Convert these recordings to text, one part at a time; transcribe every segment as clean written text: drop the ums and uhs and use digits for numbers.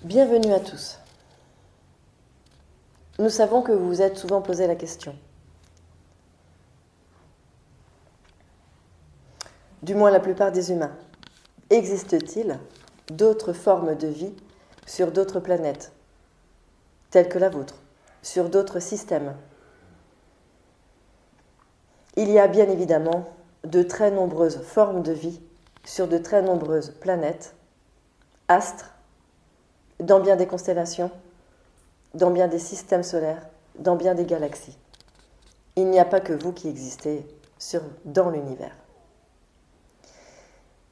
Bienvenue à tous. Nous savons que vous vous êtes souvent posé la question. Du moins la plupart des humains. Existe-t-il d'autres formes de vie sur d'autres planètes, telles que la vôtre, sur d'autres systèmes? Il y a bien évidemment de très nombreuses formes de vie sur de très nombreuses planètes, astres, dans bien des constellations, dans bien des systèmes solaires, dans bien des galaxies. Il n'y a pas que vous qui existez dans l'univers.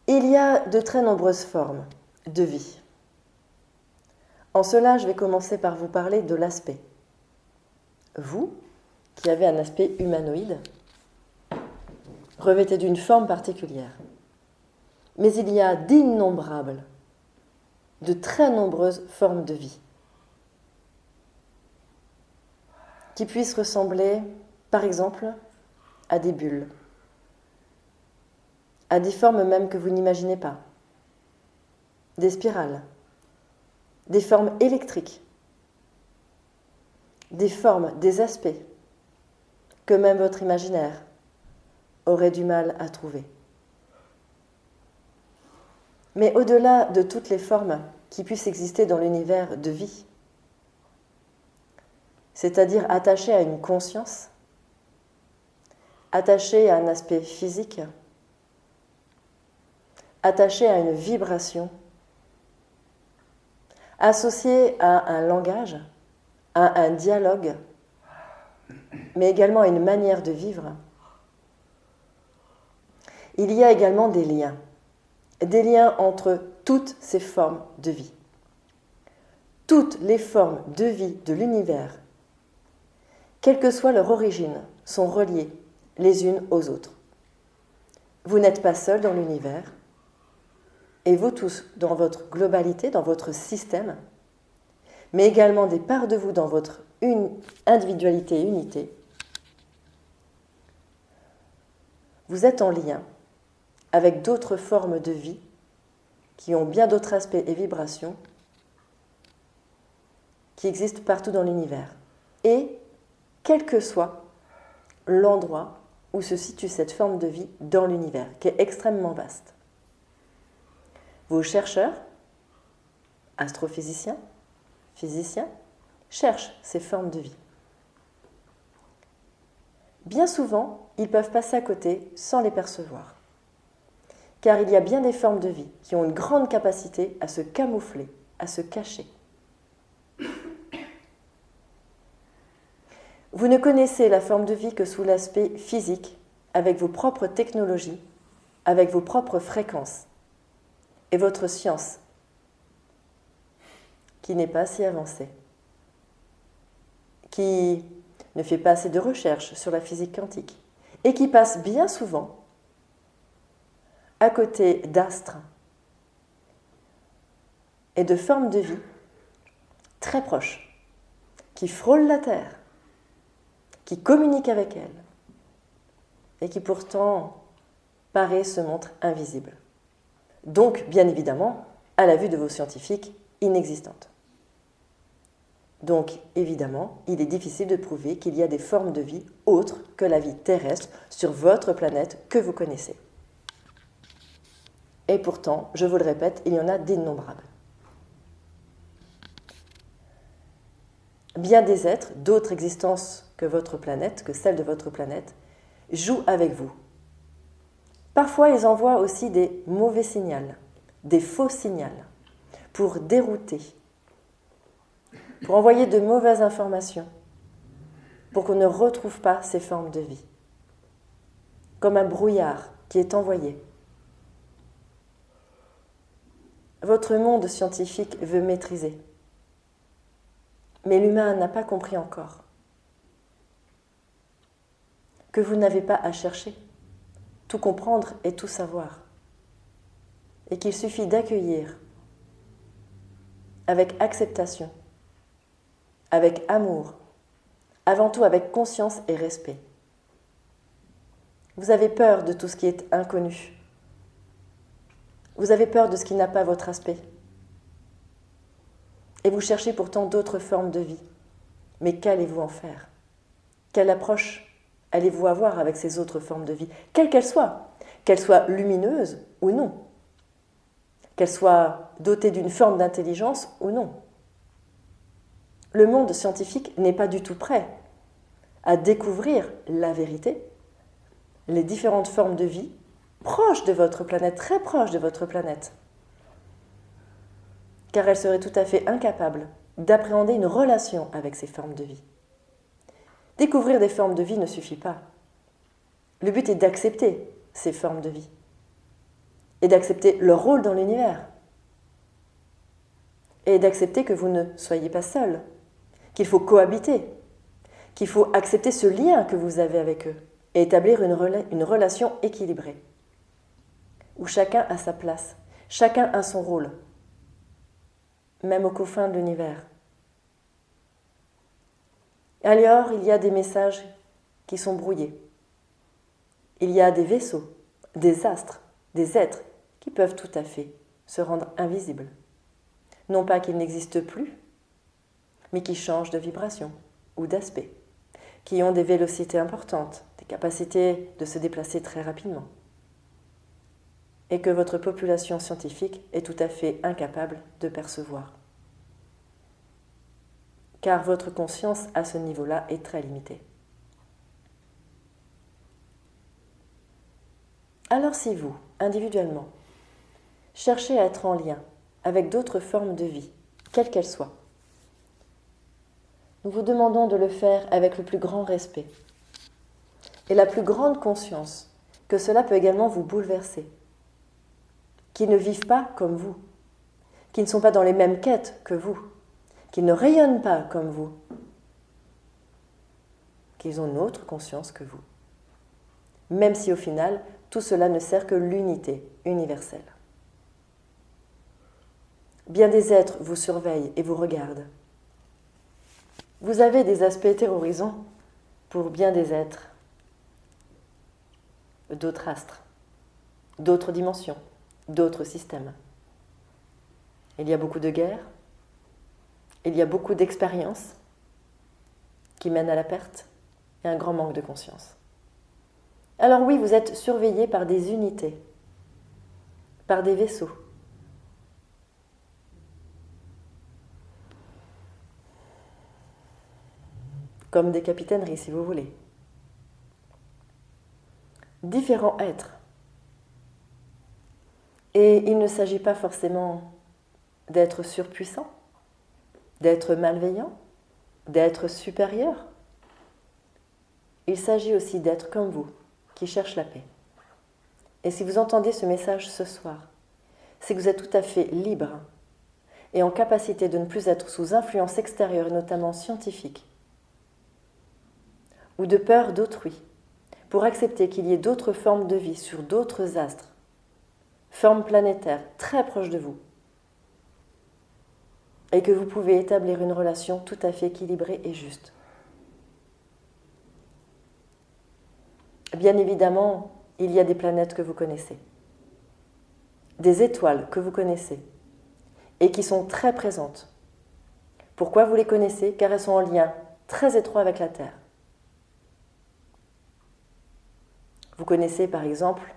Il y a de très nombreuses formes de vie. En cela, je vais commencer par vous parler de l'aspect. Vous, qui avez un aspect humanoïde, revêtez d'une forme particulière. Mais il y a d'innombrables, de très nombreuses formes de vie qui puissent ressembler, par exemple, à des bulles, à des formes même que vous n'imaginez pas, des spirales, des formes électriques, des formes, des aspects que même votre imaginaire aurait du mal à trouver. Mais au-delà de toutes les formes qui puissent exister dans l'univers de vie, c'est-à-dire attachées à une conscience, attachées à un aspect physique, attachées à une vibration, associées à un langage, à un dialogue, mais également à une manière de vivre, il y a également des liens entre toutes ces formes de vie. Toutes les formes de vie de l'univers, quelle que soit leur origine, sont reliées les unes aux autres. Vous n'êtes pas seul dans l'univers, et vous tous, dans votre globalité, dans votre système, mais également des parts de vous dans votre individualité et unité, vous êtes en lien avec d'autres formes de vie qui ont bien d'autres aspects et vibrations qui existent partout dans l'univers. Et quel que soit l'endroit où se situe cette forme de vie dans l'univers, qui est extrêmement vaste. Vos chercheurs, astrophysiciens, physiciens, cherchent ces formes de vie. Bien souvent, ils peuvent passer à côté sans les percevoir. Car il y a bien des formes de vie qui ont une grande capacité à se camoufler, à se cacher. Vous ne connaissez la forme de vie que sous l'aspect physique, avec vos propres technologies, avec vos propres fréquences et votre science, qui n'est pas si avancée, qui ne fait pas assez de recherches sur la physique quantique et qui passe bien souvent à côté d'astres et de formes de vie très proches, qui frôlent la Terre, qui communiquent avec elle et qui pourtant paraissent se montrent invisibles. Donc, bien évidemment, à la vue de vos scientifiques, inexistantes. Donc, évidemment, il est difficile de prouver qu'il y a des formes de vie autres que la vie terrestre sur votre planète que vous connaissez. Et pourtant, je vous le répète, il y en a d'innombrables. Bien des êtres, d'autres existences que votre planète, que celle de votre planète, jouent avec vous. Parfois, ils envoient aussi des mauvais signaux, des faux signaux, pour dérouter, pour envoyer de mauvaises informations, pour qu'on ne retrouve pas ces formes de vie. Comme un brouillard qui est envoyé. Votre monde scientifique veut maîtriser, mais l'humain n'a pas compris encore que vous n'avez pas à chercher, tout comprendre et tout savoir, et qu'il suffit d'accueillir avec acceptation, avec amour, avant tout avec conscience et respect. Vous avez peur de tout ce qui est inconnu. Vous avez peur de ce qui n'a pas votre aspect. Et vous cherchez pourtant d'autres formes de vie. Mais qu'allez-vous en faire? Quelle approche allez-vous avoir avec ces autres formes de vie, quelles qu'elles soient lumineuses ou non, qu'elles soient dotées d'une forme d'intelligence ou non? Le monde scientifique n'est pas du tout prêt à découvrir la vérité, les différentes formes de vie proches de votre planète, très proches de votre planète, car elle serait tout à fait incapable d'appréhender une relation avec ces formes de vie. Découvrir des formes de vie ne suffit pas. Le but est d'accepter ces formes de vie et d'accepter leur rôle dans l'univers et d'accepter que vous ne soyez pas seul, qu'il faut cohabiter, qu'il faut accepter ce lien que vous avez avec eux et établir une relation équilibrée où chacun a sa place, chacun a son rôle, même aux confins de l'univers. Alors, il y a des messages qui sont brouillés. Il y a des vaisseaux, des astres, des êtres qui peuvent tout à fait se rendre invisibles. Non pas qu'ils n'existent plus, mais qui changent de vibration ou d'aspect, qui ont des vélocités importantes, des capacités de se déplacer très rapidement, et que votre population scientifique est tout à fait incapable de percevoir. Car votre conscience à ce niveau-là est très limitée. Alors si vous, individuellement, cherchez à être en lien avec d'autres formes de vie, quelles qu'elles soient, nous vous demandons de le faire avec le plus grand respect et la plus grande conscience que cela peut également vous bouleverser, qui ne vivent pas comme vous, qui ne sont pas dans les mêmes quêtes que vous, qui ne rayonnent pas comme vous, qu'ils ont une autre conscience que vous. Même si au final, tout cela ne sert que l'unité universelle. Bien des êtres vous surveillent et vous regardent. Vous avez des aspects terrorisants pour bien des êtres, d'autres astres, d'autres dimensions, d'autres systèmes. Il y a beaucoup de guerres, il y a beaucoup d'expériences qui mènent à la perte et un grand manque de conscience. Alors oui, vous êtes surveillés par des unités, par des vaisseaux. Comme des capitaineries, si vous voulez. Différents êtres. Et il ne s'agit pas forcément d'être surpuissant, d'être malveillant, d'être supérieur. Il s'agit aussi d'être comme vous, qui cherche la paix. Et si vous entendez ce message ce soir, c'est que vous êtes tout à fait libre et en capacité de ne plus être sous influence extérieure, et notamment scientifique, ou de peur d'autrui, pour accepter qu'il y ait d'autres formes de vie sur d'autres astres, formes planétaires très proches de vous, et que vous pouvez établir une relation tout à fait équilibrée et juste. Bien évidemment, il y a des planètes que vous connaissez, des étoiles que vous connaissez, et qui sont très présentes. Pourquoi vous les connaissez? Car elles sont en lien très étroit avec la Terre. Vous connaissez par exemple,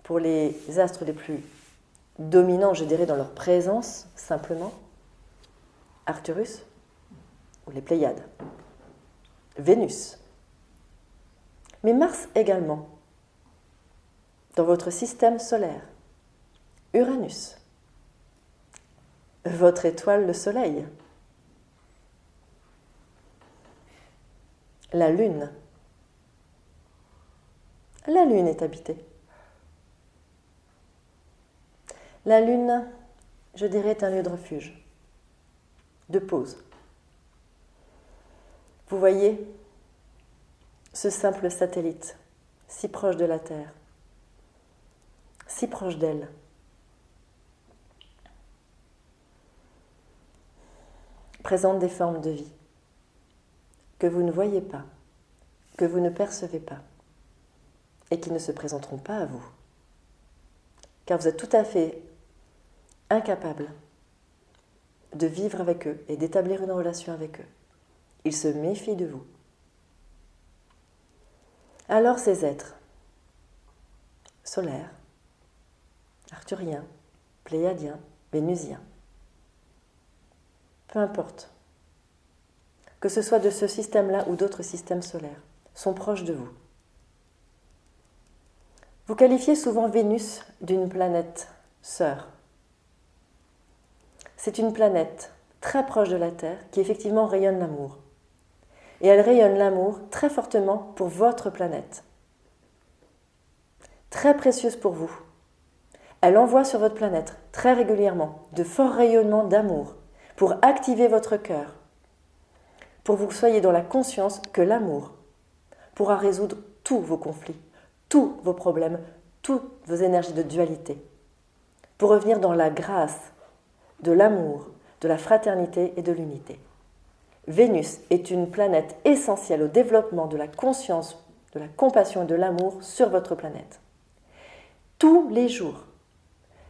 pour les astres les plus dominants, je dirais dans leur présence, simplement, Arcturus ou les Pléiades, Vénus, mais Mars également, dans votre système solaire, Uranus, votre étoile le Soleil, la Lune. La Lune est habitée. La Lune, je dirais, est un lieu de refuge, de pause. Vous voyez ce simple satellite, si proche de la Terre, si proche d'elle. Présente des formes de vie que vous ne voyez pas, que vous ne percevez pas, et qui ne se présenteront pas à vous. Car vous êtes tout à fait incapable de vivre avec eux et d'établir une relation avec eux. Ils se méfient de vous. Alors ces êtres, solaires, arthuriens, pléiadiens, vénusiens, peu importe, que ce soit de ce système-là ou d'autres systèmes solaires, sont proches de vous. Vous qualifiez souvent Vénus d'une planète sœur. C'est une planète très proche de la Terre qui effectivement rayonne l'amour. Et elle rayonne l'amour très fortement pour votre planète. Très précieuse pour vous. Elle envoie sur votre planète très régulièrement de forts rayonnements d'amour pour activer votre cœur, pour que vous soyez dans la conscience que l'amour pourra résoudre tous vos conflits, tous vos problèmes, toutes vos énergies de dualité, pour revenir dans la grâce de l'amour, de la fraternité et de l'unité. Vénus est une planète essentielle au développement de la conscience, de la compassion et de l'amour sur votre planète. Tous les jours,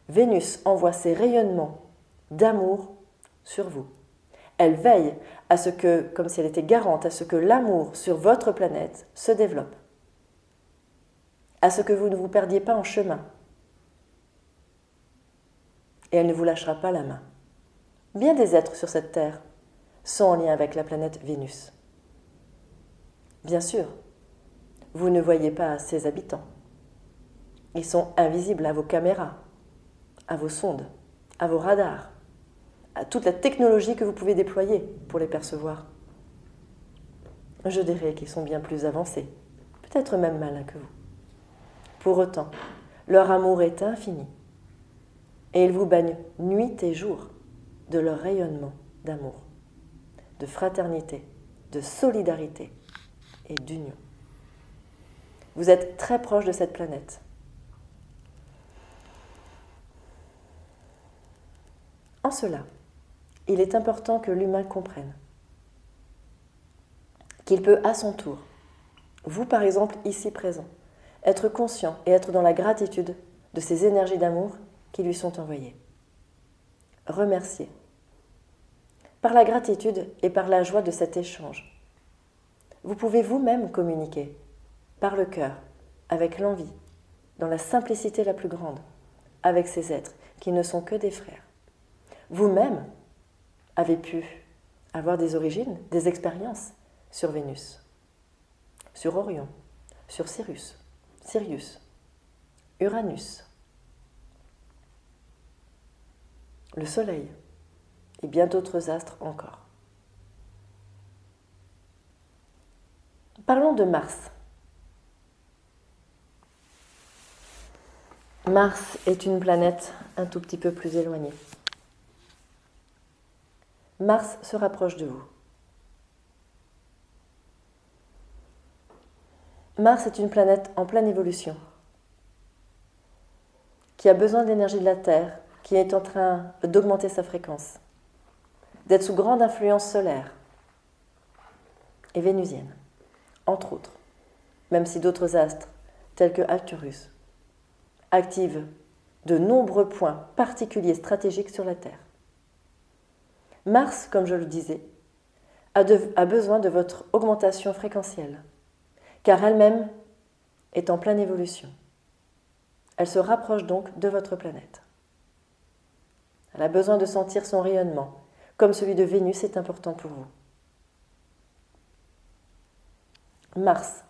Vénus envoie ses rayonnements d'amour sur vous. Elle veille à ce que, comme si elle était garante, à ce que l'amour sur votre planète se développe, à ce que vous ne vous perdiez pas en chemin. Et elle ne vous lâchera pas la main. Bien des êtres sur cette terre sont en lien avec la planète Vénus. Bien sûr, vous ne voyez pas ses habitants. Ils sont invisibles à vos caméras, à vos sondes, à vos radars, à toute la technologie que vous pouvez déployer pour les percevoir. Je dirais qu'ils sont bien plus avancés, peut-être même malins que vous. Pour autant, leur amour est infini et ils vous baignent nuit et jour de leur rayonnement d'amour, de fraternité, de solidarité et d'union. Vous êtes très proche de cette planète. En cela, il est important que l'humain comprenne qu'il peut à son tour, vous par exemple ici présent, être conscient et être dans la gratitude de ces énergies d'amour qui lui sont envoyées. Remercier. Par la gratitude et par la joie de cet échange, vous pouvez vous-même communiquer par le cœur, avec l'envie, dans la simplicité la plus grande, avec ces êtres qui ne sont que des frères. Vous-même avez pu avoir des origines, des expériences sur Vénus, sur Orion, sur Sirius, Uranus, le Soleil et bien d'autres astres encore. Parlons de Mars. Mars est une planète un tout petit peu plus éloignée. Mars se rapproche de vous. Mars est une planète en pleine évolution, qui a besoin de l'énergie de la Terre, qui est en train d'augmenter sa fréquence, d'être sous grande influence solaire et vénusienne, entre autres, même si d'autres astres, tels que Arcturus, activent de nombreux points particuliers stratégiques sur la Terre. Mars, comme je le disais, a besoin de votre augmentation fréquentielle, car elle-même est en pleine évolution. Elle se rapproche donc de votre planète. Elle a besoin de sentir son rayonnement, comme celui de Vénus est important pour vous. Mars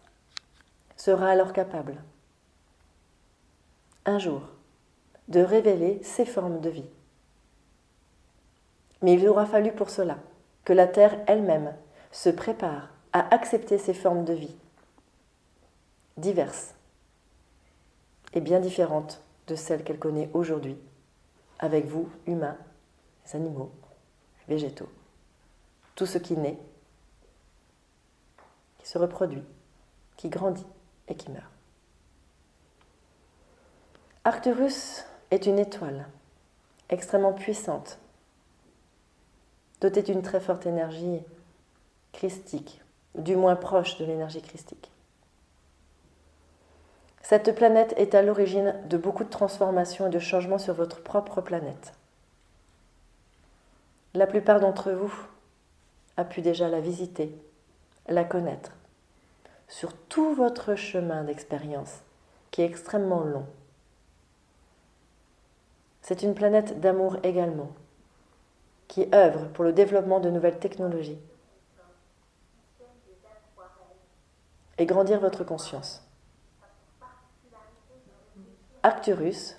sera alors capable, un jour, de révéler ses formes de vie. Mais il aura fallu pour cela que la Terre elle-même se prépare à accepter ces formes de vie, diverses et bien différentes de celles qu'elle connaît aujourd'hui, avec vous, humains, les animaux, les végétaux, tout ce qui naît, qui se reproduit, qui grandit et qui meurt. Arcturus est une étoile extrêmement puissante, dotée d'une très forte énergie christique, du moins proche de l'énergie christique. Cette planète est à l'origine de beaucoup de transformations et de changements sur votre propre planète. La plupart d'entre vous a pu déjà la visiter, la connaître, sur tout votre chemin d'expérience, qui est extrêmement long. C'est une planète d'amour également, qui œuvre pour le développement de nouvelles technologies et grandir votre conscience. Arcturus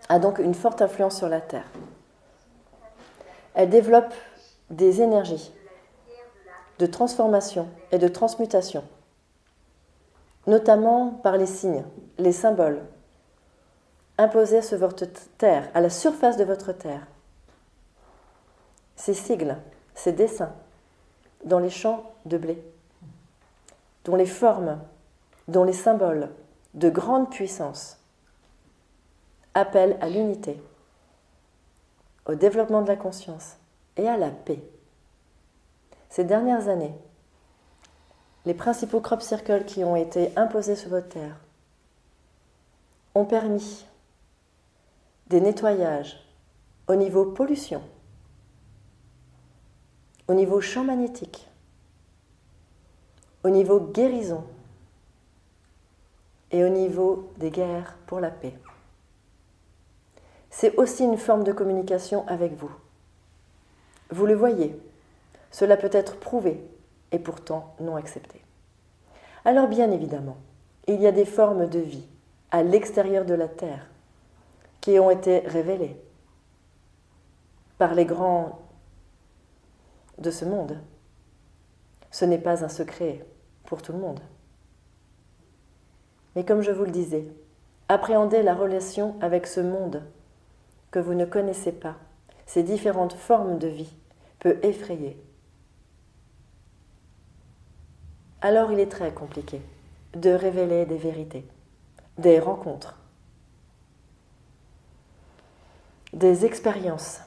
a donc une forte influence sur la Terre. Elle développe des énergies de transformation et de transmutation, notamment par les signes, les symboles, imposés sur votre Terre, à la surface de votre Terre. Ces sigles, ces dessins, dans les champs de blé, dont les formes, dont les symboles de grande puissance appellent à l'unité, au développement de la conscience et à la paix. Ces dernières années, les principaux crop circles qui ont été imposés sur votre Terre ont permis des nettoyages au niveau pollution, au niveau champ magnétique, au niveau guérison et au niveau des guerres pour la paix. C'est aussi une forme de communication avec vous. Vous le voyez, cela peut être prouvé et pourtant non accepté. Alors bien évidemment, il y a des formes de vie à l'extérieur de la Terre qui ont été révélées par les grands de ce monde. Ce n'est pas un secret pour tout le monde. Mais comme je vous le disais, appréhender la relation avec ce monde que vous ne connaissez pas, ces différentes formes de vie, peut effrayer. Alors il est très compliqué de révéler des vérités, des rencontres, des expériences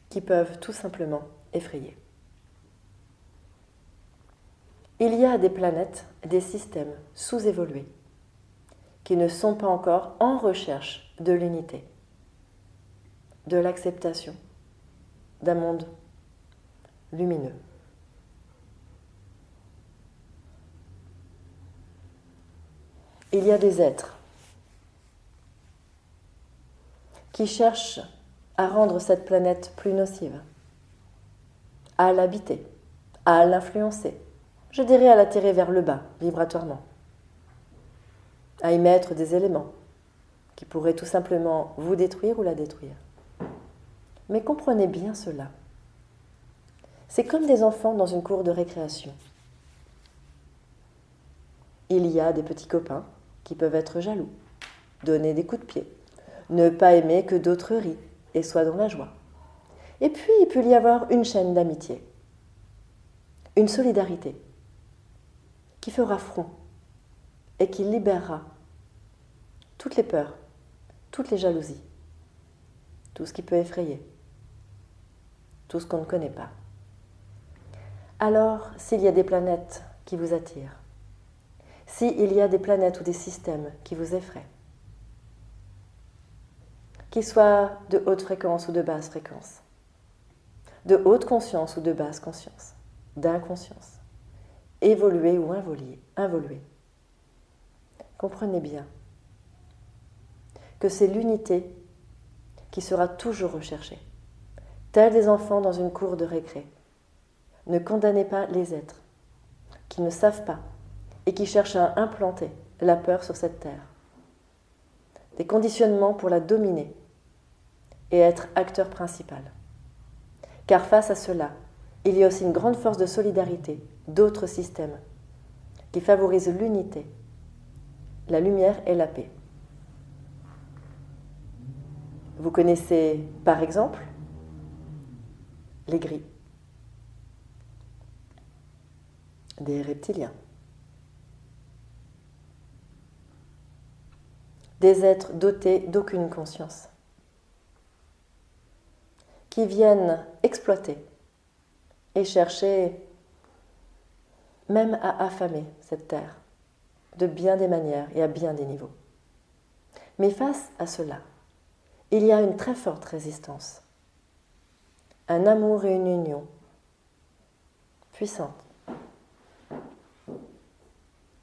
qui peuvent tout simplement effrayer. Il y a des planètes, des systèmes sous-évolués qui ne sont pas encore en recherche de l'unité, de l'acceptation d'un monde lumineux. Il y a des êtres qui cherchent à rendre cette planète plus nocive, à l'habiter, à l'influencer, je dirais à la tirer vers le bas, vibratoirement, à y mettre des éléments qui pourraient tout simplement vous détruire ou la détruire. Mais comprenez bien cela. C'est comme des enfants dans une cour de récréation. Il y a des petits copains qui peuvent être jaloux, donner des coups de pied, ne pas aimer que d'autres rient et soient dans la joie. Et puis, il peut y avoir une chaîne d'amitié, une solidarité qui fera front et qui libérera toutes les peurs, toutes les jalousies, tout ce qui peut effrayer, tout ce qu'on ne connaît pas. Alors, s'il y a des planètes qui vous attirent, s'il y a des planètes ou des systèmes qui vous effraient, qu'ils soient de haute fréquence ou de basse fréquence, de haute conscience ou de basse conscience, d'inconscience, évoluer ou involuer, comprenez bien que c'est l'unité qui sera toujours recherchée, tels des enfants dans une cour de récré. Ne condamnez pas les êtres qui ne savent pas et qui cherchent à implanter la peur sur cette terre. Des conditionnements pour la dominer et être acteur principal. Car face à cela, il y a aussi une grande force de solidarité d'autres systèmes qui favorisent l'unité, la lumière et la paix. Vous connaissez par exemple les gris, des reptiliens, des êtres dotés d'aucune conscience, qui viennent exploiter et chercher même à affamer cette terre de bien des manières et à bien des niveaux. Mais face à cela, il y a une très forte résistance, un amour et une union puissante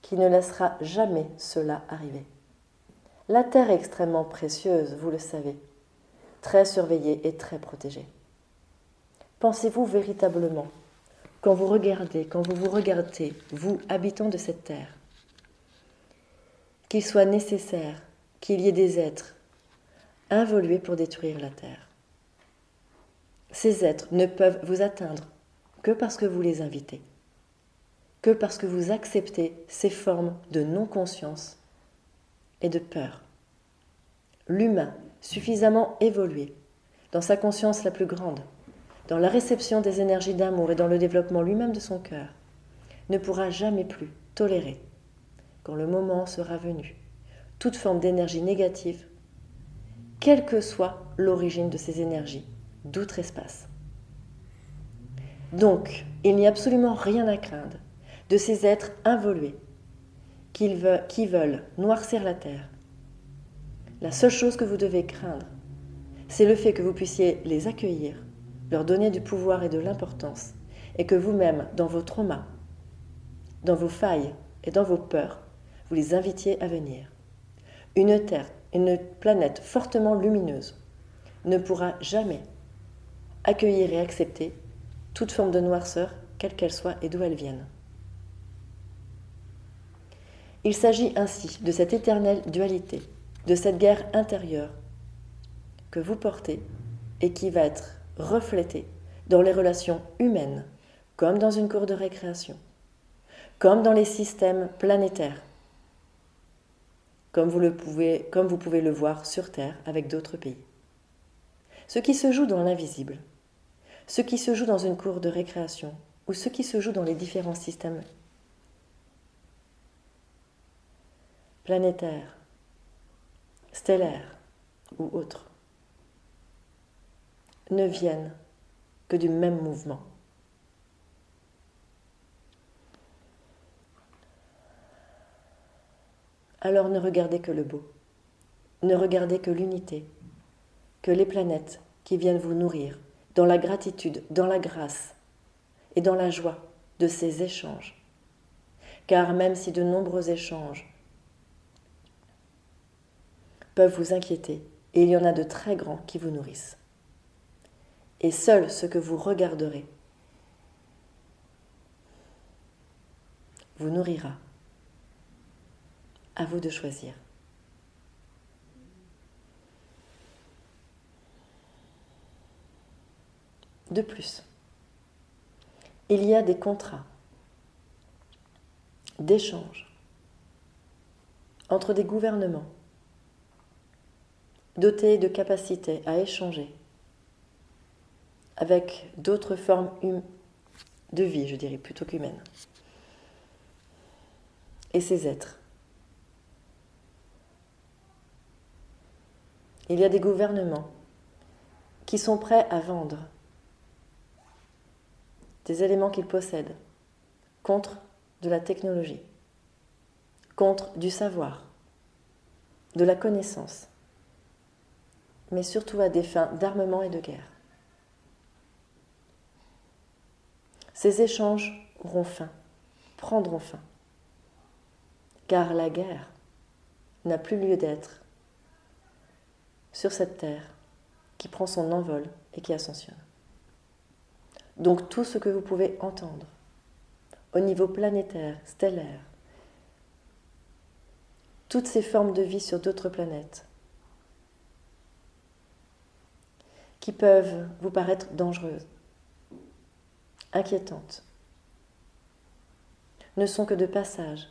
qui ne laissera jamais cela arriver. La Terre est extrêmement précieuse, vous le savez, très surveillée et très protégée. Pensez-vous véritablement, quand vous vous regardez, vous, habitants de cette Terre, qu'il soit nécessaire qu'il y ait des êtres involués pour détruire la Terre? Ces êtres ne peuvent vous atteindre que parce que vous les invitez, que parce que vous acceptez ces formes de non-conscience et de peur. L'humain, suffisamment évolué, dans sa conscience la plus grande, dans la réception des énergies d'amour et dans le développement lui-même de son cœur, ne pourra jamais plus tolérer, quand le moment sera venu, toute forme d'énergie négative, quelle que soit l'origine de ces énergies, d'outre-espace. Donc, il n'y a absolument rien à craindre de ces êtres involués qui veulent noircir la Terre. La seule chose que vous devez craindre, c'est le fait que vous puissiez les accueillir, leur donner du pouvoir et de l'importance, et que vous-même, dans vos traumas, dans vos failles et dans vos peurs, vous les invitiez à venir. Une Terre, une planète fortement lumineuse, ne pourra jamais accueillir et accepter toute forme de noirceur, quelle qu'elle soit et d'où elle vienne. Il s'agit ainsi de cette éternelle dualité, de cette guerre intérieure que vous portez et qui va être reflétée dans les relations humaines, comme dans une cour de récréation, comme dans les systèmes planétaires, comme vous pouvez le voir sur Terre avec d'autres pays. Ce qui se joue dans l'invisible, ce qui se joue dans une cour de récréation ou ce qui se joue dans les différents systèmes planétaires, stellaires ou autres, ne viennent que du même mouvement. Alors ne regardez que le beau, ne regardez que l'unité, que les planètes qui viennent vous nourrir dans la gratitude, dans la grâce et dans la joie de ces échanges. Car même si de nombreux échanges peuvent vous inquiéter, et il y en a de très grands qui vous nourrissent. Et seul ce que vous regarderez vous nourrira. À vous de choisir. De plus, il y a des contrats d'échange entre des gouvernements dotés de capacités à échanger avec d'autres formes de vie, je dirais, plutôt qu'humaines. Et ces êtres. Il y a des gouvernements qui sont prêts à vendre des éléments qu'ils possèdent contre de la technologie, contre du savoir, de la connaissance, mais surtout à des fins d'armement et de guerre. Ces échanges auront fin, prendront fin, car la guerre n'a plus lieu d'être sur cette terre qui prend son envol et qui ascensionne. Donc tout ce que vous pouvez entendre au niveau planétaire, stellaire, toutes ces formes de vie sur d'autres planètes qui peuvent vous paraître dangereuses, inquiétantes, ne sont que de passage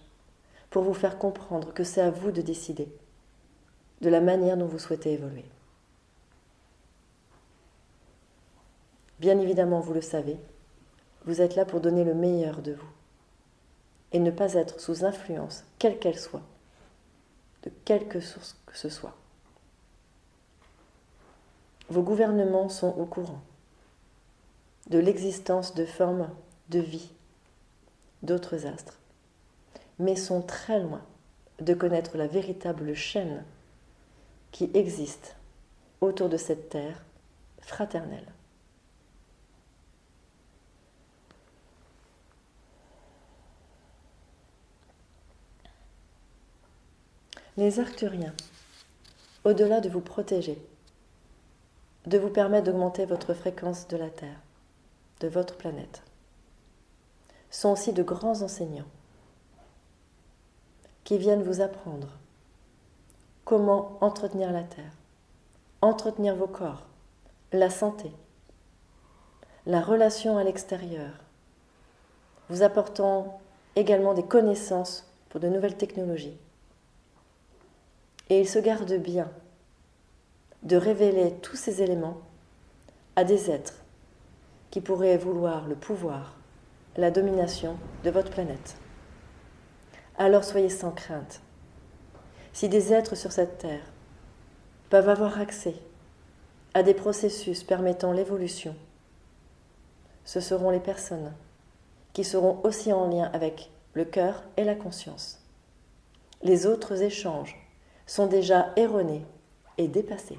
pour vous faire comprendre que c'est à vous de décider de la manière dont vous souhaitez évoluer. Bien évidemment, vous le savez, vous êtes là pour donner le meilleur de vous et ne pas être sous influence, quelle qu'elle soit, de quelque source que ce soit. Vos gouvernements sont au courant de l'existence de formes de vie d'autres astres, mais sont très loin de connaître la véritable chaîne qui existe autour de cette terre fraternelle. Les Arcturiens, au-delà de vous protéger, de vous permettre d'augmenter votre fréquence de la Terre, de votre planète, sont aussi de grands enseignants qui viennent vous apprendre comment entretenir la Terre, entretenir vos corps, la santé, la relation à l'extérieur, vous apportant également des connaissances pour de nouvelles technologies. Et ils se gardent bien de révéler tous ces éléments à des êtres qui pourraient vouloir le pouvoir, la domination de votre planète. Alors soyez sans crainte. Si des êtres sur cette terre peuvent avoir accès à des processus permettant l'évolution, ce seront les personnes qui seront aussi en lien avec le cœur et la conscience. Les autres échanges sont déjà erronés et dépassés.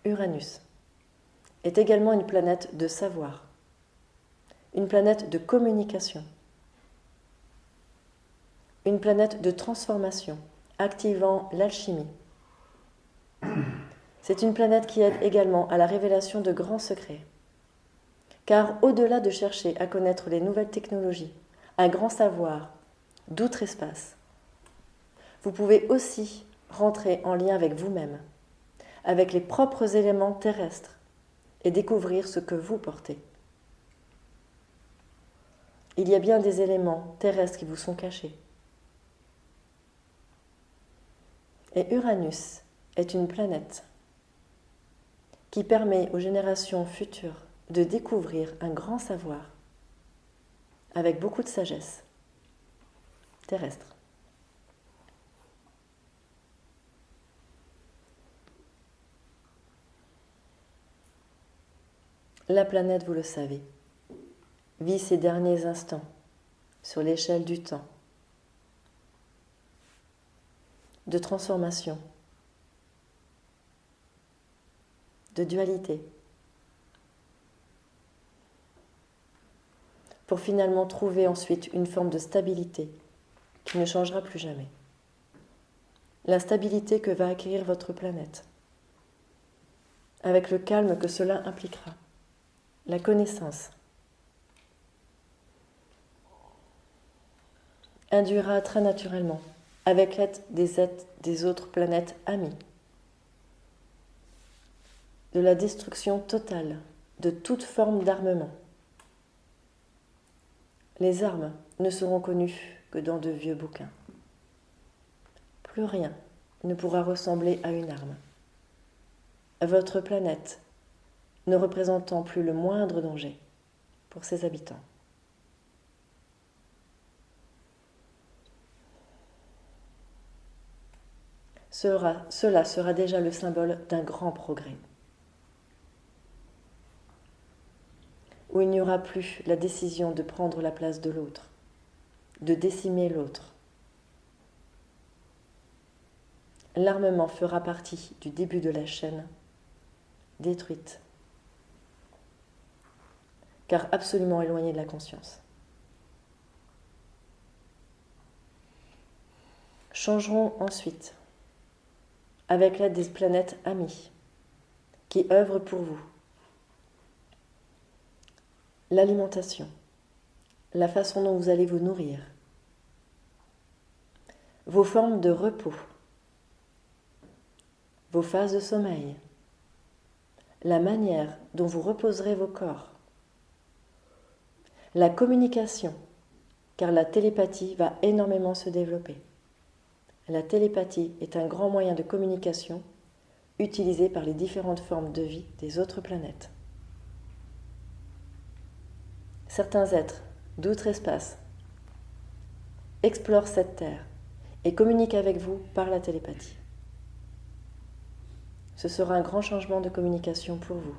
Uranus est également une planète de savoir, une planète de communication, une planète de transformation, activant l'alchimie. C'est une planète qui aide également à la révélation de grands secrets. Car au-delà de chercher à connaître les nouvelles technologies, un grand savoir d'outre-espace, vous pouvez aussi rentrer en lien avec vous-même, avec les propres éléments terrestres et découvrir ce que vous portez. Il y a bien des éléments terrestres qui vous sont cachés. Et Uranus est une planète qui permet aux générations futures de découvrir un grand savoir avec beaucoup de sagesse terrestre. La planète, vous le savez, vit ses derniers instants sur l'échelle du temps, de transformation, de dualité, pour finalement trouver ensuite une forme de stabilité qui ne changera plus jamais. La stabilité que va acquérir votre planète, avec le calme que cela impliquera, la connaissance, induira très naturellement, avec l'aide des autres planètes amies, de la destruction totale de toute forme d'armement. Les armes ne seront connues que dans de vieux bouquins. Plus rien ne pourra ressembler à une arme. Votre planète ne représentant plus le moindre danger pour ses habitants. Cela sera déjà le symbole d'un grand progrès, où il n'y aura plus la décision de prendre la place de l'autre, de décimer l'autre. L'armement fera partie du début de la chaîne, détruite, car absolument éloignée de la conscience. Changeront ensuite, avec l'aide des planètes amies, qui œuvrent pour vous, l'alimentation, la façon dont vous allez vous nourrir, vos formes de repos, vos phases de sommeil, la manière dont vous reposerez vos corps, la communication, car la télépathie va énormément se développer. La télépathie est un grand moyen de communication utilisé par les différentes formes de vie des autres planètes. Certains êtres d'outre-espace explorent cette terre et communiquent avec vous par la télépathie. Ce sera un grand changement de communication pour vous.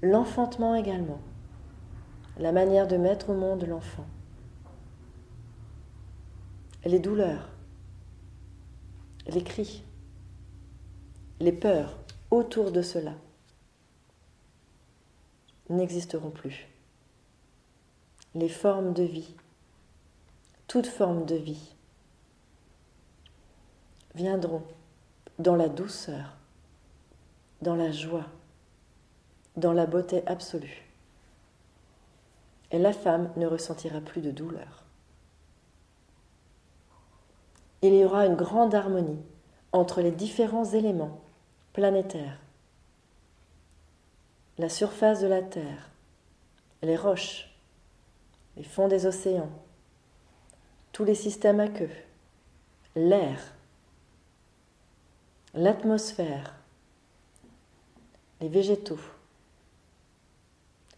L'enfantement également, la manière de mettre au monde l'enfant. Les douleurs, les cris, les peurs autour de cela n'existeront plus. Les formes de vie, toute forme de vie, viendront dans la douceur, dans la joie, dans la beauté absolue. Et la femme ne ressentira plus de douleur. Il y aura une grande harmonie entre les différents éléments planétaires, la surface de la Terre, les roches, les fonds des océans, tous les systèmes aqueux, l'air, l'atmosphère, les végétaux.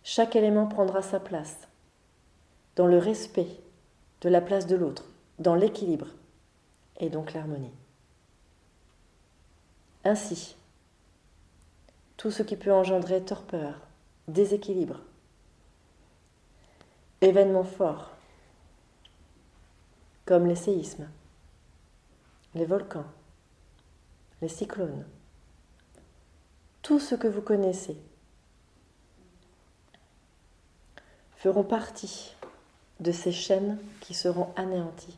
Chaque élément prendra sa place, dans le respect de la place de l'autre, dans l'équilibre et donc l'harmonie. Ainsi, tout ce qui peut engendrer torpeur, déséquilibre, événements forts, comme les séismes, les volcans, les cyclones, tout ce que vous connaissez, feront partie de ces chaînes qui seront anéanties.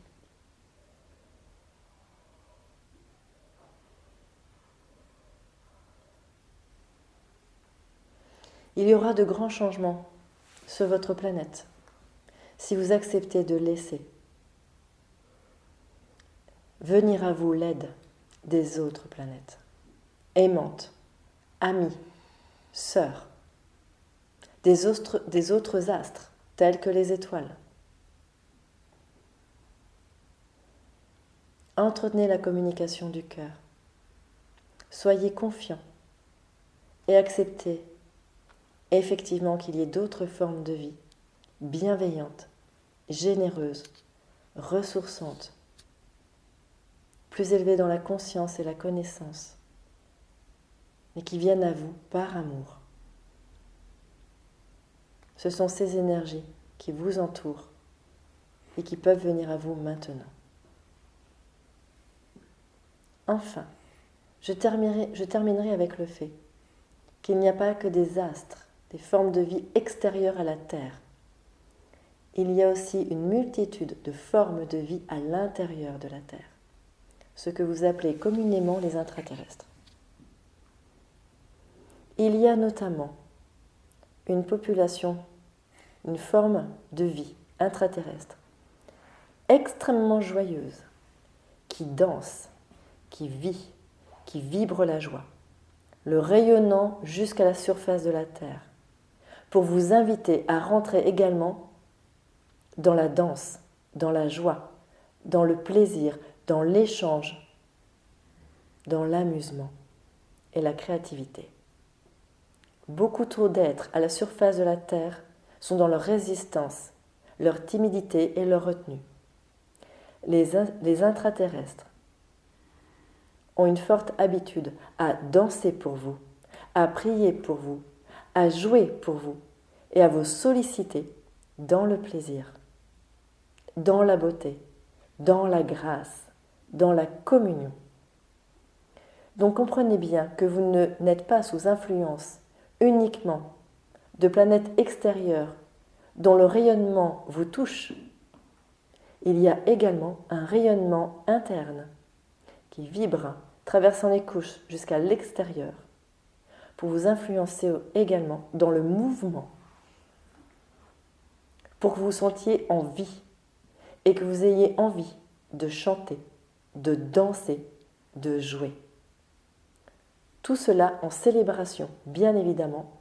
Il y aura de grands changements sur votre planète si vous acceptez de laisser venir à vous l'aide des autres planètes, aimantes, amies, sœurs, des autres astres tels que les étoiles. Entretenez la communication du cœur. Soyez confiants et acceptez effectivement qu'il y ait d'autres formes de vie bienveillantes, généreuses, ressourçantes, plus élevées dans la conscience et la connaissance, mais qui viennent à vous par amour. Ce sont ces énergies qui vous entourent et qui peuvent venir à vous maintenant. Enfin, je terminerai avec le fait qu'il n'y a pas que des astres, des formes de vie extérieures à la Terre. Il y a aussi une multitude de formes de vie à l'intérieur de la Terre, ce que vous appelez communément les intraterrestres. Il y a notamment une population, une forme de vie intraterrestre extrêmement joyeuse, qui danse, qui vit, qui vibre la joie, le rayonnant jusqu'à la surface de la Terre, pour vous inviter à rentrer également dans la danse, dans la joie, dans le plaisir, dans l'échange, dans l'amusement et la créativité. Beaucoup trop d'êtres à la surface de la Terre sont dans leur résistance, leur timidité et leur retenue. Les intraterrestres ont une forte habitude à danser pour vous, à prier pour vous, à jouer pour vous et à vous solliciter dans le plaisir, dans la beauté, dans la grâce, dans la communion. Donc comprenez bien que vous n'êtes pas sous influence uniquement de planètes extérieures dont le rayonnement vous touche. Il y a également un rayonnement interne qui vibre, traversant les couches jusqu'à l'extérieur, pour vous influencer également dans le mouvement, pour que vous vous sentiez en vie et que vous ayez envie de chanter, de danser, de jouer. Tout cela en célébration, bien évidemment,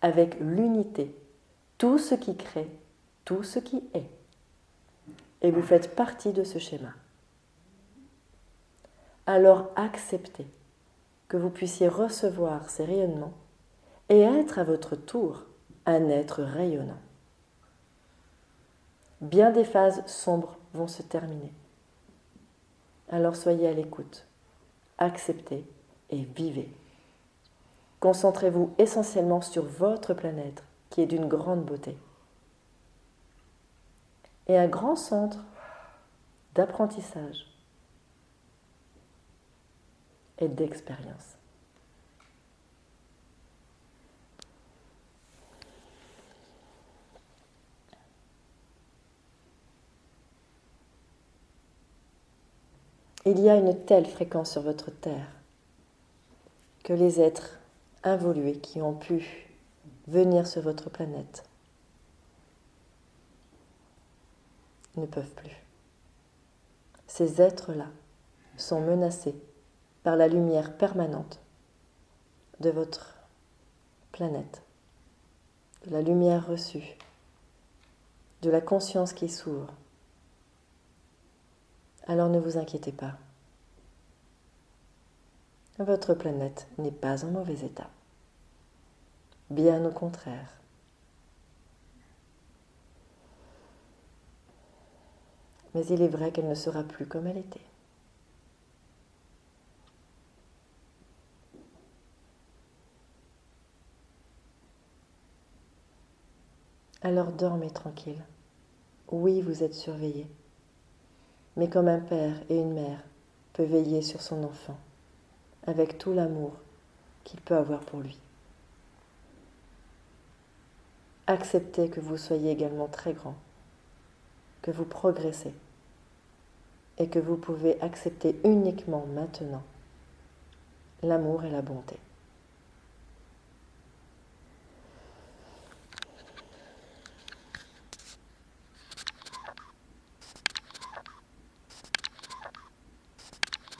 avec l'unité, tout ce qui crée, tout ce qui est. Et vous faites partie de ce schéma. Alors acceptez que vous puissiez recevoir ces rayonnements et être à votre tour un être rayonnant. Bien des phases sombres vont se terminer. Alors soyez à l'écoute, acceptez et vivez. Concentrez-vous essentiellement sur votre planète, qui est d'une grande beauté. Et un grand centre d'apprentissage et d'expérience. Il y a une telle fréquence sur votre Terre que les êtres involués qui ont pu venir sur votre planète ne peuvent plus. Ces êtres-là sont menacés par la lumière permanente de votre planète, de la lumière reçue, de la conscience qui s'ouvre. Alors ne vous inquiétez pas. Votre planète n'est pas en mauvais état. Bien au contraire. Mais il est vrai qu'elle ne sera plus comme elle était. Alors dormez tranquille. Oui, vous êtes surveillé. Mais comme un père et une mère peuvent veiller sur son enfant, avec tout l'amour qu'il peut avoir pour lui. Acceptez que vous soyez également très grand, que vous progressez et que vous pouvez accepter uniquement maintenant l'amour et la bonté.